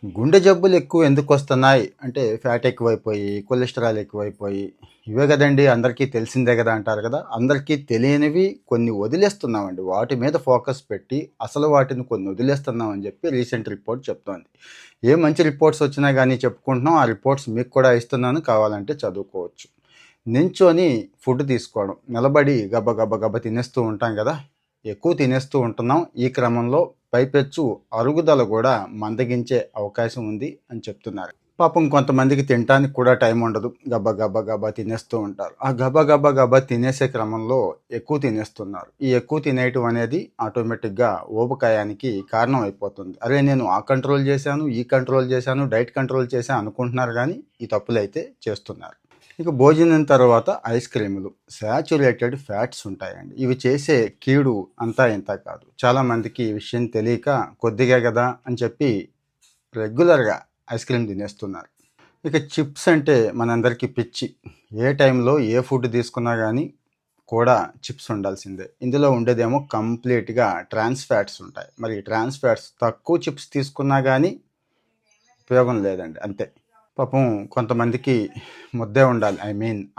గుండె జబ్బులు ఎక్కువ ఎందుకు వస్తున్నాయి అంటే ఫ్యాట్ ఎక్కువైపోయి, కొలెస్టరాల్ ఎక్కువైపోయి, ఇవే కదండి అందరికీ తెలిసిందే కదా అంటారు కదా. అందరికీ తెలియనివి కొన్ని వదిలేస్తున్నామండి. వాటి మీద ఫోకస్ పెట్టి అసలు వాటిని కొన్ని వదిలేస్తున్నాం అని చెప్పి రీసెంట్ రిపోర్ట్ చెప్తోంది. ఏ మంచి రిపోర్ట్స్ వచ్చినా కానీ చెప్పుకుంటున్నాం. ఆ రిపోర్ట్స్ మీకు కూడా ఇస్తున్నాను, కావాలంటే చదువుకోవచ్చు. నించొని ఫుడ్ తీసుకోవడం, నిలబడి గబ గబ గబ తినేస్తూ ఉంటాం కదా, ఎక్కువ తినేస్తూ ఉంటున్నాం. ఈ క్రమంలో పైపెచ్చు అరుగుదల కూడా మందగించే అవకాశం ఉంది అని చెప్తున్నారు. పాపం కొంతమందికి తినడానికి కూడా టైం ఉండదు, గబ గబ గబ తినేస్తూ ఉంటారు. ఆ గబ గబ గబ తినేసే క్రమంలో ఎక్కువ తినేస్తున్నారు. ఈ ఎక్కువ తినేయటం అనేది ఆటోమేటిక్గా ఊబకాయానికి కారణం అయిపోతుంది. అరే నేను ఆ కంట్రోల్ చేశాను, ఈ కంట్రోల్ చేశాను, డైట్ కంట్రోల్ చేశాను అనుకుంటున్నారు, కానీ ఈ తప్పులు అయితే చేస్తున్నారు. ఇక భోజనం తర్వాత ఐస్ క్రీములు, శాచురేటెడ్ ఫ్యాట్స్ ఉంటాయండి. ఇవి చేసే కీడు అంతా ఇంత కాదు. చాలామందికి ఈ విషయం తెలియక కొద్దిగా కదా అని చెప్పి రెగ్యులర్గా ఐస్ క్రీమ్ తినేస్తున్నారు. ఇక చిప్స్ అంటే మనందరికీ పిచ్చి. ఏ టైంలో ఏ ఫుడ్ తీసుకున్నా కానీ కూడా చిప్స్ ఉండాల్సిందే. ఇందులో ఉండేదేమో కంప్లీట్గా ట్రాన్స్ ఫ్యాట్స్ ఉంటాయి. మరి ట్రాన్స్ ఫ్యాట్స్ తక్కువ చిప్స్ తీసుకున్నా కానీ ఉపయోగం లేదండి, అంతే. పాపం కొంతమందికి ముద్దే ఉండాలి,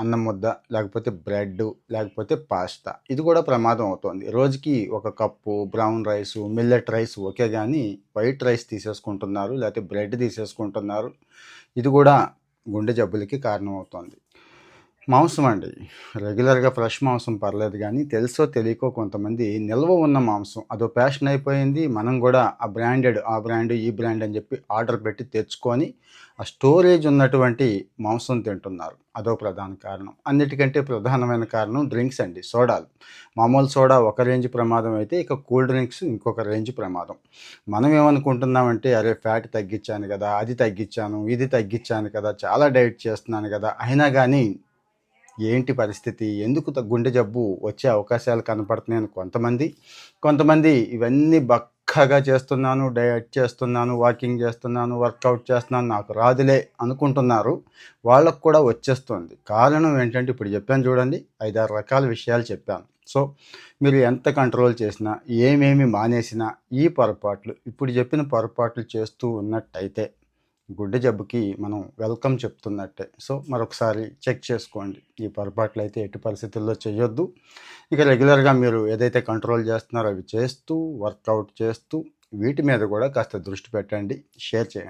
అన్నం ముద్ద, లేకపోతే బ్రెడ్, లేకపోతే పాస్తా. ఇది కూడా ప్రమాదం అవుతుంది. రోజుకి ఒక cup brown rice, millet rice okay, కానీ వైట్ రైస్ తీసేసుకుంటున్నారు, లేకపోతే బ్రెడ్ తీసేసుకుంటున్నారు. ఇది కూడా గుండె జబ్బులకి కారణం అవుతుంది. మాంసం అండి, రెగ్యులర్గా ఫ్రెష్ మాంసం పర్లేదు, కానీ తెలుసో తెలియకో కొంతమంది నిల్వ ఉన్న మాంసం అదో ప్యాషన్ అయిపోయింది. మనం కూడా ఆ బ్రాండ్ ఈ బ్రాండ్ అని చెప్పి ఆర్డర్ పెట్టి తెచ్చుకొని ఆ స్టోరేజ్ ఉన్నటువంటి మాంసం తింటున్నారు. అదో ప్రధాన కారణం. అన్నిటికంటే ప్రధానమైన కారణం డ్రింక్స్ అండి, సోడాలు. మామూలు సోడా ఒక రేంజ్ ప్రమాదం అయితే ఇక కూల్ డ్రింక్స్ ఇంకొక రేంజ్ ప్రమాదం. మనం ఏమనుకుంటున్నామంటే అరే ఫ్యాట్ తగ్గించాను కదా, అది తగ్గించాను, ఇది తగ్గించాను కదా, చాలా డైట్ చేస్తున్నాను కదా, అయినా కానీ ఏంటి పరిస్థితి, ఎందుకు గుండె జబ్బు వచ్చే అవకాశాలు కనపడుతున్నాయని కొంతమంది ఇవన్నీ బక్కగా చేస్తున్నాను, డయట్ చేస్తున్నాను, వాకింగ్ చేస్తున్నాను, వర్కౌట్ చేస్తున్నాను, నాకు రాదులే అనుకుంటున్నారు. వాళ్ళకు కూడా వచ్చేస్తుంది. కారణం ఏంటంటే ఇప్పుడు చెప్పాను చూడండి, 5-6 రకాల విషయాలు చెప్పాను. సో మీరు ఎంత కంట్రోల్ చేసినా, ఏమేమి మానేసినా, ఈ పొరపాట్లు, ఇప్పుడు చెప్పిన పొరపాట్లు చేస్తూ ఉన్నట్టయితే గుండె జబ్బుకి మనం వెల్కమ్ చెప్తున్నట్టే. సో మరొకసారి చెక్ చేసుకోండి. ఈ పొరపాట్లు అయితే ఎట్టి పరిస్థితుల్లో చేయొద్దు. ఇక రెగ్యులర్గా మీరు ఏదైతే కంట్రోల్ చేస్తున్నారో అవి చేస్తూ, వర్కౌట్ చేస్తూ, వీటి మీద కూడా కాస్త దృష్టి పెట్టండి, షేర్ చేయండి.